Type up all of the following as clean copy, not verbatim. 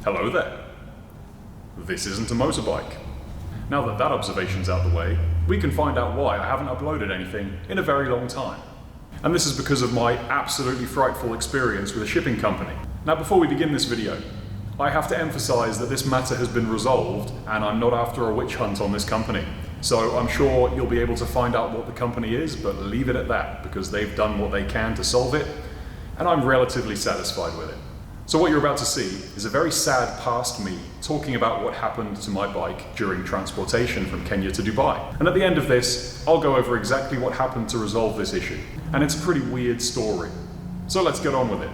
Hello there. This isn't a motorbike. Now that that observation's out the way, we can find out why I haven't uploaded anything in a very long time. And this is because of my absolutely frightful experience with a shipping company. Now before we begin this video, I have to emphasize that this matter has been resolved and I'm not after a witch hunt on this company. So I'm sure you'll be able to find out what the company is, but leave it at that because they've done what they can to solve it and I'm relatively satisfied with it. So what you're about to see is a very sad past me talking about what happened to my bike during transportation from Kenya to Dubai. And at the end of this, I'll go over exactly what happened to resolve this issue. And it's a pretty weird story. So let's get on with it.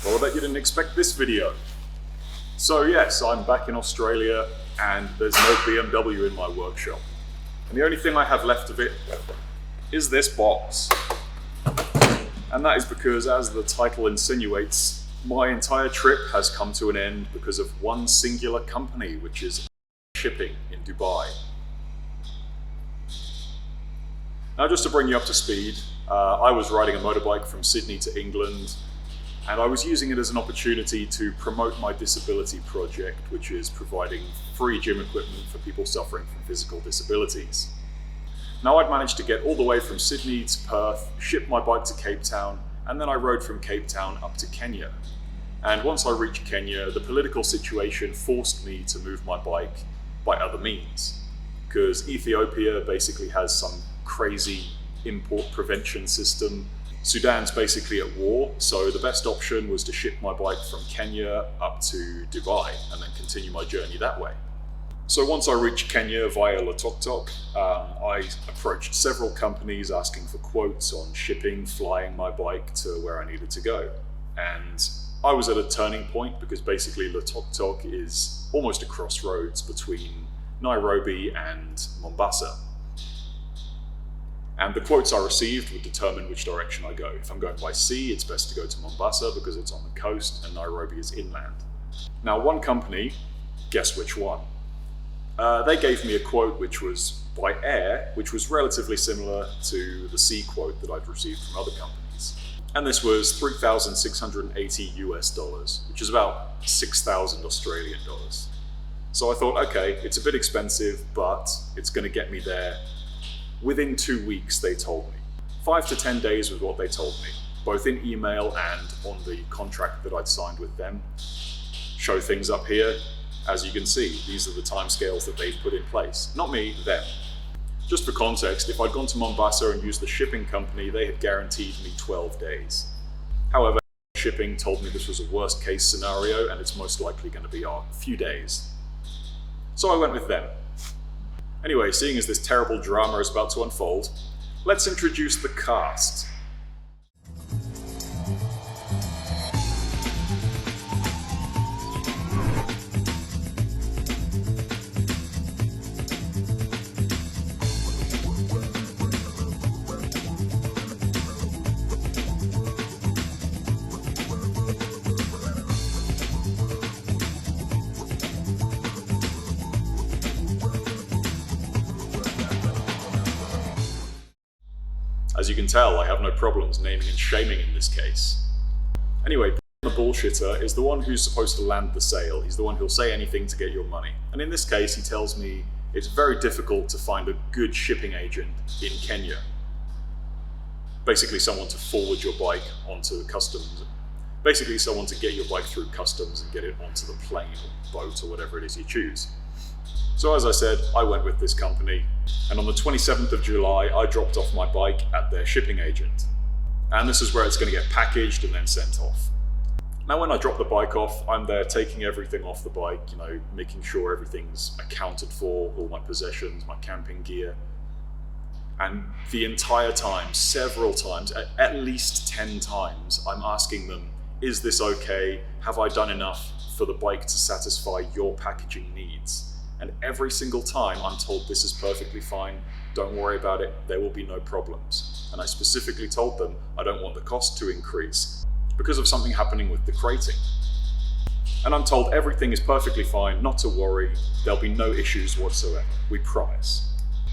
Well, I bet you didn't expect this video. So yes, I'm back in Australia and there's no BMW in my workshop. And the only thing I have left of it is this box. And that is because, as the title insinuates, my entire trip has come to an end because of one singular company, which is shipping in Dubai. Now just to bring you up to speed, I was riding a motorbike from Sydney to England and I was using it as an opportunity to promote my disability project, which is providing free gym equipment for people suffering from physical disabilities. Now I'd managed to get all the way from Sydney to Perth, shipped my bike to Cape Town, and then I rode from Cape Town up to Kenya. And once I reached Kenya, the political situation forced me to move my bike by other means, because Ethiopia basically has some crazy import prevention system. Sudan's basically at war, so the best option was to ship my bike from Kenya up to Dubai and then continue my journey that way. So once I reached Kenya via Tok, I approached several companies asking for quotes on shipping, flying my bike to where I needed to go. And I was at a turning point because basically Tok is almost a crossroads between Nairobi and Mombasa. And the quotes I received would determine which direction I go. If I'm going by sea, it's best to go to Mombasa because it's on the coast and Nairobi is inland. Now one company, guess which one? They gave me a quote which was by air, which was relatively similar to the sea quote that I'd received from other companies. And this was $3,680 US, which is about 6,000 Australian dollars. So I thought, okay, it's a bit expensive, but it's going to get me there. Within 2 weeks, they told me. 5 to 10 days was what they told me, both in email and on the contract that I'd signed with them. Show things up here. As you can see, these are the timescales that they've put in place. Not me, them. Just for context, if I'd gone to Mombasa and used the shipping company, they had guaranteed me 12 days. However, shipping told me this was a worst case scenario and it's most likely going to be a few days. So I went with them. Anyway, seeing as this terrible drama is about to unfold, let's introduce the cast. As you can tell, I have no problems naming and shaming in this case. Anyway, the bullshitter is the one who's supposed to land the sale. He's the one who'll say anything to get your money. And in this case, he tells me it's very difficult to find a good shipping agent in Kenya. Basically someone to forward your bike onto customs. Basically someone to get your bike through customs and get it onto the plane or boat or whatever it is you choose. So as I said, I went with this company, and on the 27th of July, I dropped off my bike at their shipping agent. And this is where it's going to get packaged and then sent off. Now when I drop the bike off, I'm there taking everything off the bike, making sure everything's accounted for, all my possessions, my camping gear. And the entire time, several times, at least 10 times, I'm asking them, is this okay? Have I done enough for the bike to satisfy your packaging needs? And every single time I'm told this is perfectly fine, don't worry about it, there will be no problems. And I specifically told them I don't want the cost to increase because of something happening with the crating. And I'm told everything is perfectly fine, not to worry, there'll be no issues whatsoever, we promise.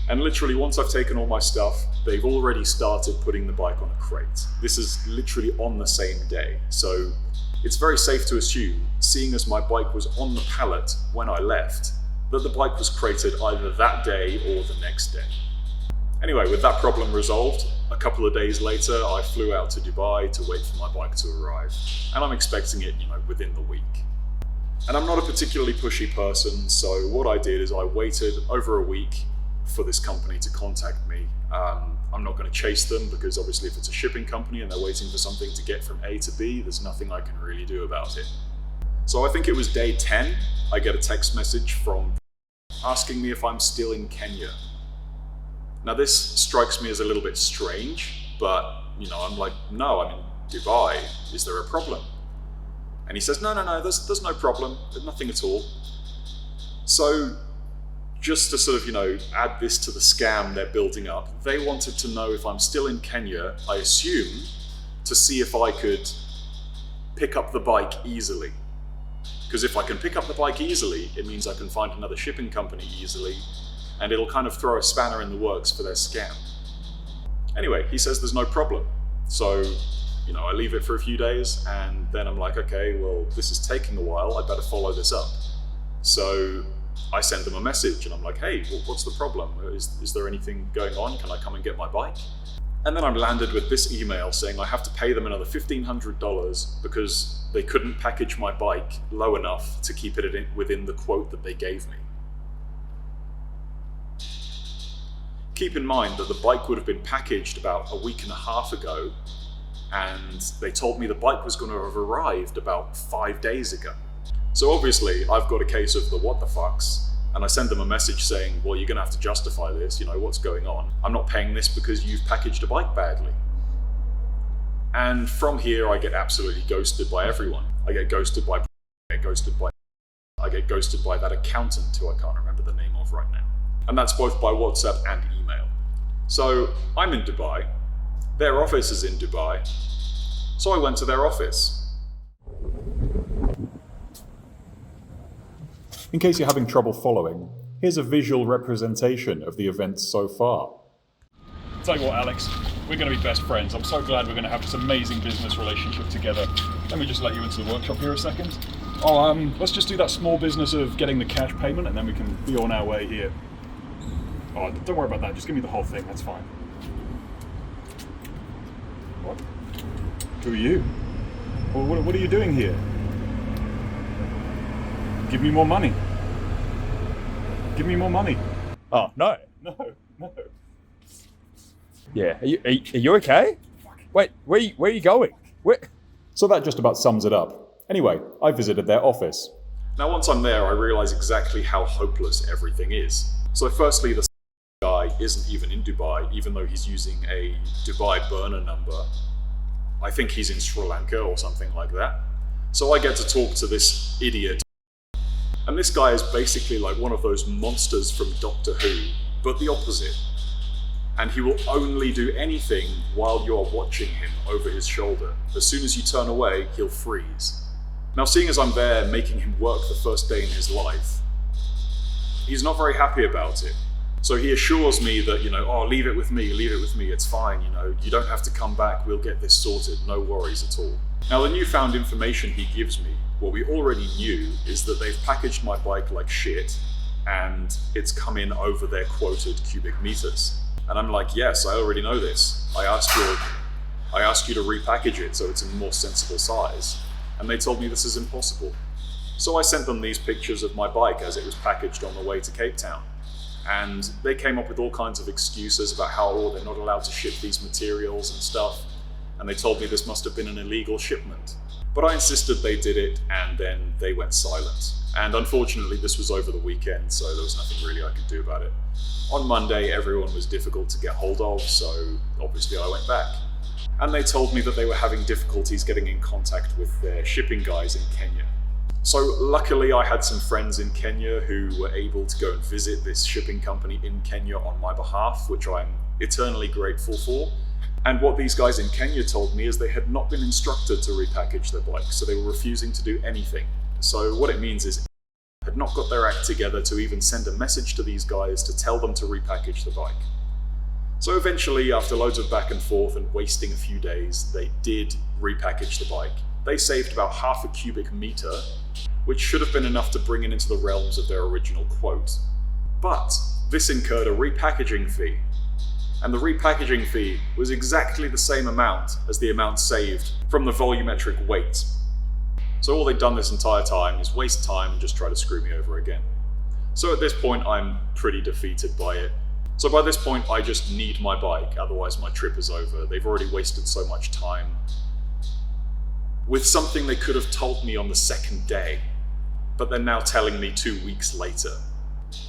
And literally, once I've taken all my stuff, they've already started putting the bike on a crate. This is literally on the same day. So it's very safe to assume, seeing as my bike was on the pallet when I left, that the bike was crated either that day or the next day. Anyway, with that problem resolved, a couple of days later, I flew out to Dubai to wait for my bike to arrive. And I'm expecting it, within the week. And I'm not a particularly pushy person, so what I did is I waited over a week for this company to contact me. I'm not going to chase them because obviously if it's a shipping company and they're waiting for something to get from A to B, there's nothing I can really do about it. So I think it was day 10, I get a text message from asking me if I'm still in Kenya. Now this strikes me as a little bit strange, but I'm like, no, I'm in Dubai. Is there a problem? And he says, no, there's no problem. There's nothing at all. So just to sort of, add this to the scam they're building up, they wanted to know if I'm still in Kenya, I assume, to see if I could pick up the bike easily. Because if I can pick up the bike easily, it means I can find another shipping company easily, and it'll kind of throw a spanner in the works for their scam. Anyway, he says there's no problem. So, I leave it for a few days, and then I'm like, okay, well, this is taking a while, I better follow this up. So I send them a message, and I'm like, hey, what's the problem? Is there anything going on? Can I come and get my bike? And then I'm landed with this email saying I have to pay them another $1,500 because they couldn't package my bike low enough to keep it within the quote that they gave me. Keep in mind that the bike would have been packaged about a week and a half ago, and they told me the bike was going to have arrived about 5 days ago. So obviously I've got a case of the what the fucks, and I send them a message saying, well, you're going to have to justify this, what's going on? I'm not paying this because you've packaged a bike badly. And from here I get absolutely ghosted by everyone. I get ghosted by that accountant who I can't remember the name of right now. And that's both by WhatsApp and email. So I'm in Dubai, their office is in Dubai, so I went to their office. In case you're having trouble following, here's a visual representation of the events so far. Tell you what, Alex, we're going to be best friends. I'm so glad we're going to have this amazing business relationship together. Let me just let you into the workshop here a second. Let's just do that small business of getting the cash payment, and then we can be on our way here. Oh, don't worry about that. Just give me the whole thing. That's fine. What? Who are you? Well, what are you doing here? Give me more money. Give me more money. Oh, no. Yeah, are you okay? Wait, where are you going? So that just about sums it up. Anyway, I visited their office. Now once I'm there, I realise exactly how hopeless everything is. So firstly, the guy isn't even in Dubai, even though he's using a Dubai burner number. I think he's in Sri Lanka or something like that. So I get to talk to this idiot. And this guy is basically like one of those monsters from Doctor Who, but the opposite. And he will only do anything while you're watching him over his shoulder. As soon as you turn away, he'll freeze. Now, seeing as I'm there making him work the first day in his life, he's not very happy about it. So he assures me that, leave it with me, it's fine, you don't have to come back, we'll get this sorted, no worries at all. Now, the newfound information he gives me, what we already knew, is that they've packaged my bike like shit, and it's come in over their quoted cubic meters. And I'm like, yes, I already know this. I asked you to repackage it so it's a more sensible size. And they told me this is impossible. So I sent them these pictures of my bike as it was packaged on the way to Cape Town. And they came up with all kinds of excuses about how they're not allowed to ship these materials and stuff. And they told me this must have been an illegal shipment. But I insisted they did it, and then they went silent. And unfortunately, this was over the weekend, so there was nothing really I could do about it. On Monday, everyone was difficult to get hold of, so obviously I went back. And they told me that they were having difficulties getting in contact with their shipping guys in Kenya. So luckily I had some friends in Kenya who were able to go and visit this shipping company in Kenya on my behalf, which I'm eternally grateful for. And what these guys in Kenya told me is they had not been instructed to repackage their bike, so they were refusing to do anything. So what it means is had not got their act together to even send a message to these guys to tell them to repackage the bike. So eventually, after loads of back and forth and wasting a few days, they did repackage the bike. They saved about half a cubic meter, which should have been enough to bring it into the realms of their original quote. But this incurred a repackaging fee, and the repackaging fee was exactly the same amount as the amount saved from the volumetric weight. So all they'd done this entire time is waste time and just try to screw me over again. So at this point, I'm pretty defeated by it. So by this point, I just need my bike, otherwise my trip is over. They've already wasted so much time with something they could have told me on the second day, but they're now telling me 2 weeks later.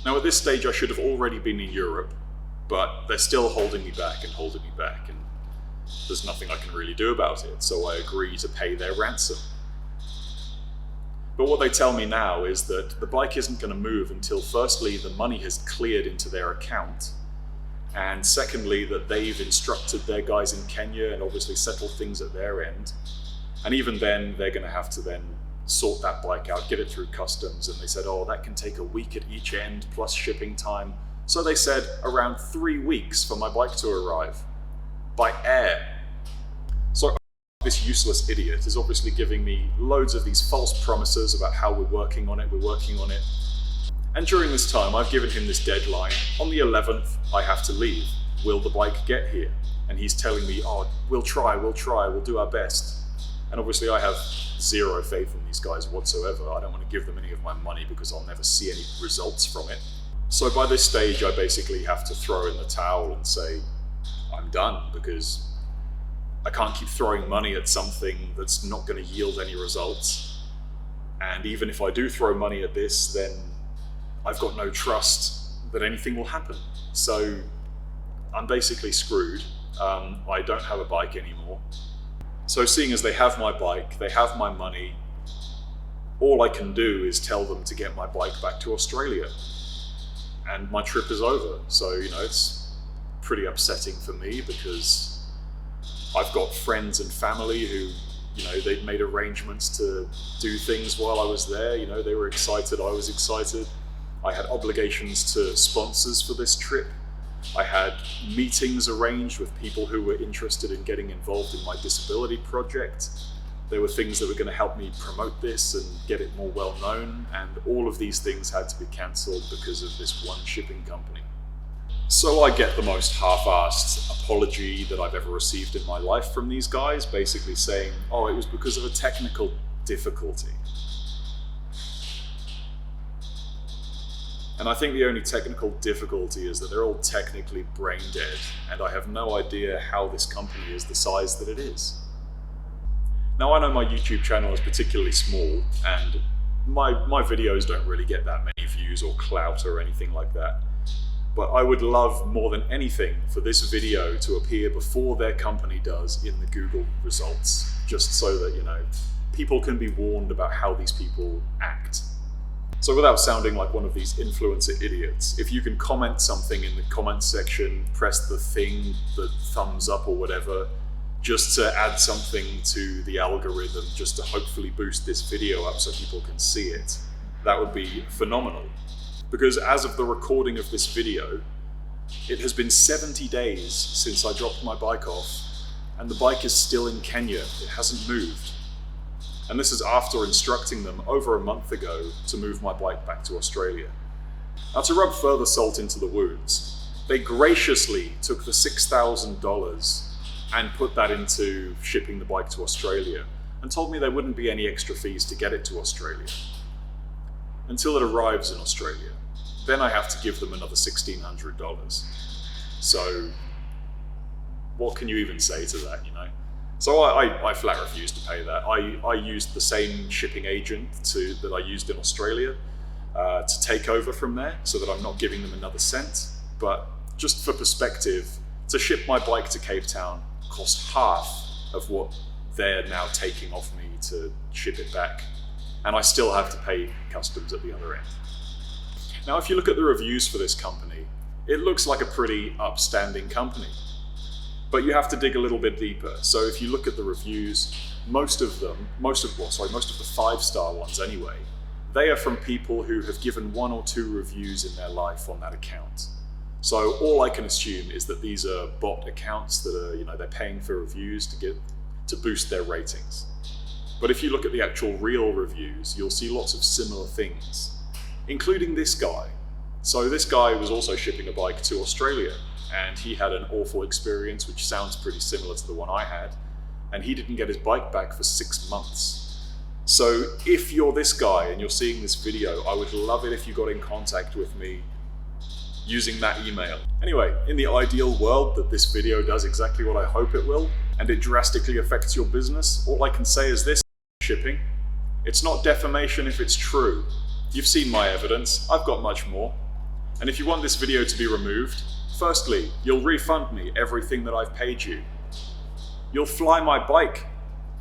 Now at this stage, I should have already been in Europe, but they're still holding me back, and there's nothing I can really do about it, so I agree to pay their ransom. But what they tell me now is that the bike isn't going to move until firstly the money has cleared into their account, and secondly that they've instructed their guys in Kenya and obviously settled things at their end. And even then, they're going to have to then sort that bike out, get it through customs, and they said, oh, that can take a week at each end plus shipping time. So they said around 3 weeks for my bike to arrive by air. So this useless idiot is obviously giving me loads of these false promises about how we're working on it. And during this time, I've given him this deadline. On the 11th, I have to leave. Will the bike get here? And he's telling me, oh, we'll try, we'll do our best. And obviously I have zero faith in these guys whatsoever. I don't want to give them any of my money because I'll never see any results from it. So by this stage, I basically have to throw in the towel and say, I'm done, because I can't keep throwing money at something that's not going to yield any results. And even if I do throw money at this, then I've got no trust that anything will happen. So I'm basically screwed. I don't have a bike anymore. So seeing as they have my bike, they have my money, all I can do is tell them to get my bike back to Australia. And my trip is over. So, it's pretty upsetting for me because I've got friends and family who, they'd made arrangements to do things while I was there. They were excited, I was excited. I had obligations to sponsors for this trip. I had meetings arranged with people who were interested in getting involved in my disability project. There were things that were going to help me promote this and get it more well known, and all of these things had to be cancelled because of this one shipping company. So I get the most half-assed apology that I've ever received in my life from these guys, basically saying, oh, it was because of a technical difficulty. And I think the only technical difficulty is that they're all technically brain dead, and I have no idea how this company is the size that it is. Now, I know my YouTube channel is particularly small, and my videos don't really get that many views or clout or anything like that. But I would love more than anything for this video to appear before their company does in the Google results, just so that, people can be warned about how these people act. So without sounding like one of these influencer idiots, if you can comment something in the comment section, press the thing, the thumbs up or whatever, just to add something to the algorithm, just to hopefully boost this video up so people can see it, that would be phenomenal. Because as of the recording of this video, it has been 70 days since I dropped my bike off, and the bike is still in Kenya. It hasn't moved. And this is after instructing them over a month ago to move my bike back to Australia. Now, to rub further salt into the wounds, they graciously took the $6,000 and put that into shipping the bike to Australia, and told me there wouldn't be any extra fees to get it to Australia until it arrives in Australia. Then I have to give them another $1,600. So what can you even say to that, So I flat refused to pay that. I used the same shipping agent that I used in Australia to take over from there, so that I'm not giving them another cent. But just for perspective, to ship my bike to Cape Town cost half of what they're now taking off me to ship it back. And I still have to pay customs at the other end. Now, if you look at the reviews for this company, it looks like a pretty upstanding company. But you have to dig a little bit deeper. So if you look at the reviews, most of the 5-star ones anyway, they are from people who have given 1 or 2 reviews in their life on that account. So all I can assume is that these are bot accounts that are, they're paying for reviews to boost their ratings. But if you look at the actual real reviews, you'll see lots of similar things, including this guy. So this guy was also shipping a bike to Australia, and he had an awful experience, which sounds pretty similar to the one I had, and he didn't get his bike back for 6 months. So if you're this guy and you're seeing this video, I would love it if you got in contact with me using that email. Anyway, in the ideal world that this video does exactly what I hope it will, and it drastically affects your business, all I can say is this: shipping. It's not defamation if it's true. You've seen my evidence, I've got much more. And if you want this video to be removed, firstly, you'll refund me everything that I've paid you. You'll fly my bike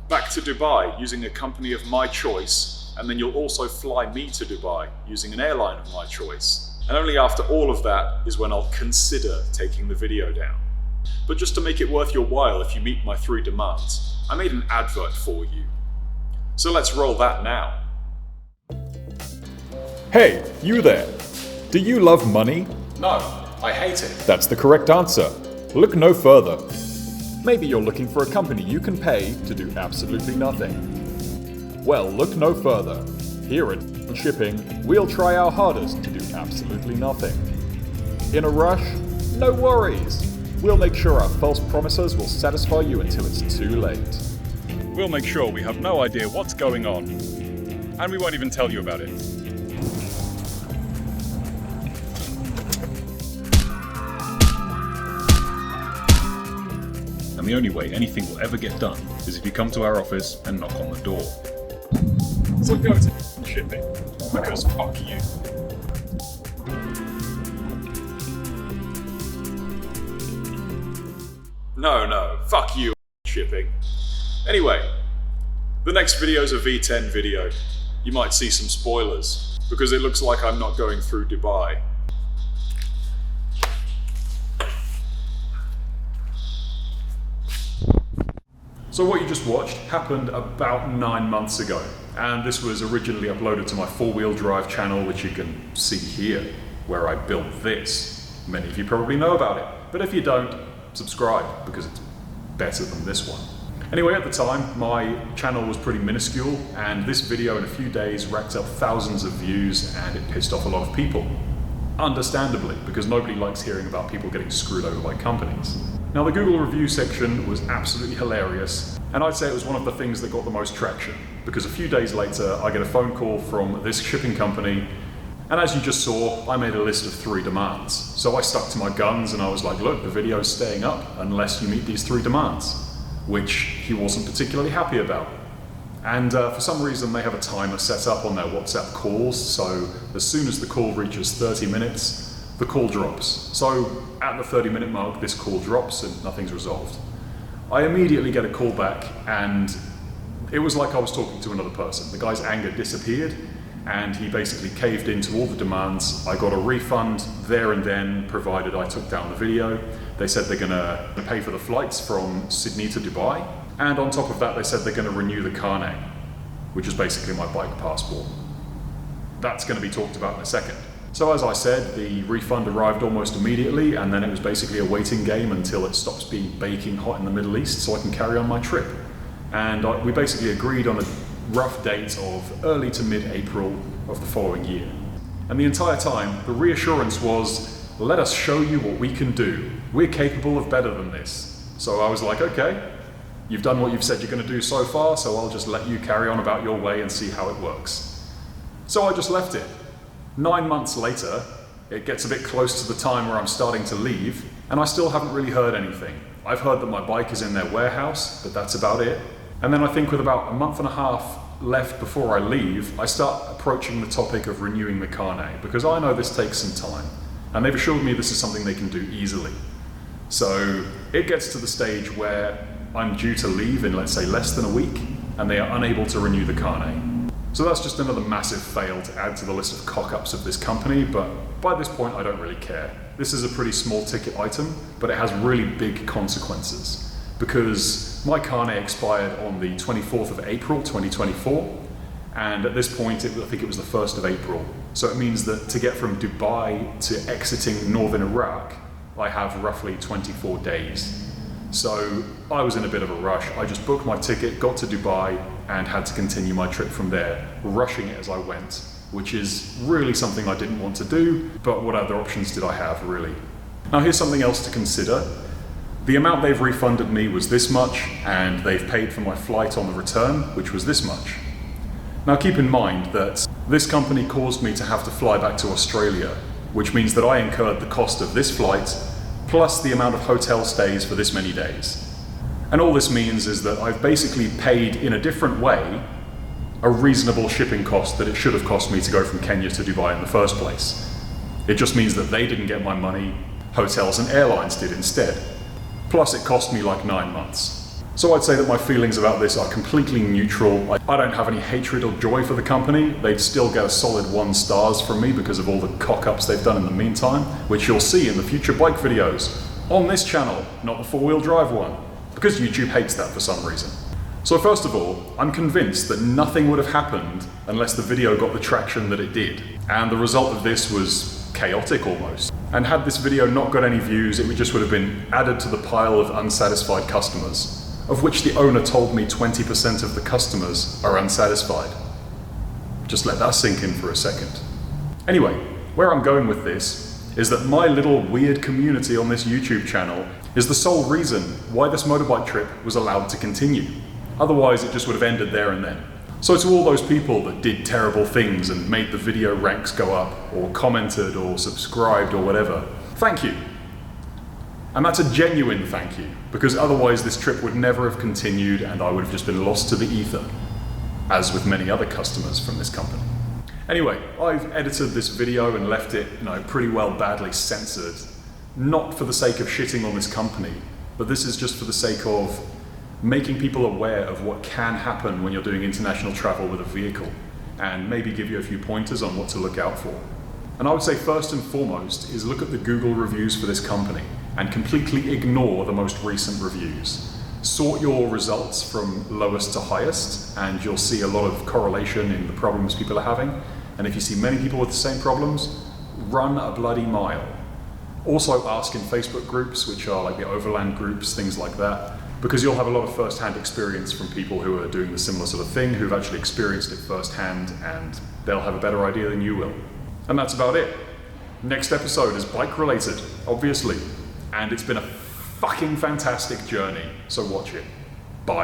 back to Dubai using a company of my choice, and then you'll also fly me to Dubai using an airline of my choice. And only after all of that is when I'll consider taking the video down. But just to make it worth your while, if you meet my 3 demands, I made an advert for you. So let's roll that now. Hey, you there. Do you love money? No, I hate it. That's the correct answer. Look no further. Maybe you're looking for a company you can pay to do absolutely nothing. Well, look no further. Here at Shipping, we'll try our hardest to do absolutely nothing. In a rush? No worries. We'll make sure our false promises will satisfy you until it's too late. We'll make sure we have no idea what's going on, and we won't even tell you about it. And the only way anything will ever get done is if you come to our office and knock on the door. So go to Shipping, because fuck you. No, fuck you, Shipping. Anyway, the next video is a V10 video. You might see some spoilers, because it looks like I'm not going through Dubai. So what you just watched happened about 9 months ago, and this was originally uploaded to my 4-wheel drive channel, which you can see here, where I built this. Many of you probably know about it, but if you don't, subscribe, because it's better than this one. Anyway, at the time, my channel was pretty minuscule, and this video in a few days racked up thousands of views, and it pissed off a lot of people. Understandably, because nobody likes hearing about people getting screwed over by companies. Now, the Google review section was absolutely hilarious, and I'd say it was one of the things that got the most traction, because a few days later, I get a phone call from this shipping company, and as you just saw, I made a list of 3 demands. So I stuck to my guns, and I was like, look, the video's staying up unless you meet these 3 demands, which he wasn't particularly happy about. And for some reason, they have a timer set up on their WhatsApp calls, so as soon as the call reaches 30 minutes, the call drops. So at the 30-minute mark, this call drops and nothing's resolved. I immediately get a call back, and it was like I was talking to another person. The guy's anger disappeared, and he basically caved into all the demands. I got a refund there and then, provided I took down the video. They said they're gonna pay for the flights from Sydney to Dubai, and on top of that, they said they're gonna renew the carnet, which is basically my bike passport. That's gonna be talked about in a second. So as I said, the refund arrived almost immediately, and then it was basically a waiting game until it stops being baking hot in the Middle East so I can carry on my trip. And we basically agreed on a rough date of early to mid-April of the following year. And the entire time, the reassurance was, let us show you what we can do. We're capable of better than this. So I was like, okay, you've done what you've said you're going to do so far, so I'll just let you carry on about your way and see how it works. So I just left it. 9 months later, it gets a bit close to the time where I'm starting to leave, and I still haven't really heard anything. I've heard that my bike is in their warehouse, but that's about it. And then I think with about a month and a half left before I leave, I start approaching the topic of renewing the carnet, because I know this takes some time, and they've assured me this is something they can do easily. So it gets to the stage where I'm due to leave in, let's say, less than a week, and they are unable to renew the carnet. So that's just another massive fail to add to the list of cock-ups of this company, but by this point I don't really care. This is a pretty small ticket item, but it has really big consequences, because my carnet expired on the 24th of April 2024, And at this point, I think it was the 1st of April. So it means that to get from Dubai to exiting northern Iraq, I have roughly 24 days. So I was in a bit of a rush. I just booked my ticket, got to Dubai, and had to continue my trip from there, rushing it as I went, which is really something I didn't want to do, but what other options did I have, really? Now here's something else to consider. The amount they've refunded me was this much, and they've paid for my flight on the return, which was this much. Now keep in mind that this company caused me to have to fly back to Australia, which means that I incurred the cost of this flight, plus the amount of hotel stays for this many days. And all this means is that I've basically paid in a different way a reasonable shipping cost that it should have cost me to go from Kenya to Dubai in the first place. It just means that they didn't get my money, hotels and airlines did instead. Plus it cost me like 9 months. So I'd say that my feelings about this are completely neutral. I don't have any hatred or joy for the company. They'd still get a solid 1 stars from me because of all the cock-ups they've done in the meantime, which you'll see in the future bike videos on this channel, not the 4-wheel drive one, because YouTube hates that for some reason. So first of all, I'm convinced that nothing would have happened unless the video got the traction that it did. And the result of this was chaotic almost. And had this video not got any views, it just would have been added to the pile of unsatisfied customers, of which the owner told me 20% of the customers are unsatisfied. Just let that sink in for a second. Anyway, where I'm going with this is that my little weird community on this YouTube channel is the sole reason why this motorbike trip was allowed to continue. Otherwise, it just would have ended there and then. So to all those people that did terrible things and made the video ranks go up, or commented, or subscribed, or whatever, thank you. And that's a genuine thank you, because otherwise this trip would never have continued and I would have just been lost to the ether, as with many other customers from this company. Anyway, I've edited this video and left it, pretty well badly censored, not for the sake of shitting on this company, but this is just for the sake of making people aware of what can happen when you're doing international travel with a vehicle, and maybe give you a few pointers on what to look out for. And I would say first and foremost is look at the Google reviews for this company and completely ignore the most recent reviews. Sort your results from lowest to highest and you'll see a lot of correlation in the problems people are having. And if you see many people with the same problems, run a bloody mile. Also ask in Facebook groups, which are like the overland groups, things like that, because you'll have a lot of first-hand experience from people who are doing the similar sort of thing, who've actually experienced it firsthand, and they'll have a better idea than you will. And that's about it. Next episode is bike-related, obviously, and it's been a fucking fantastic journey, so watch it.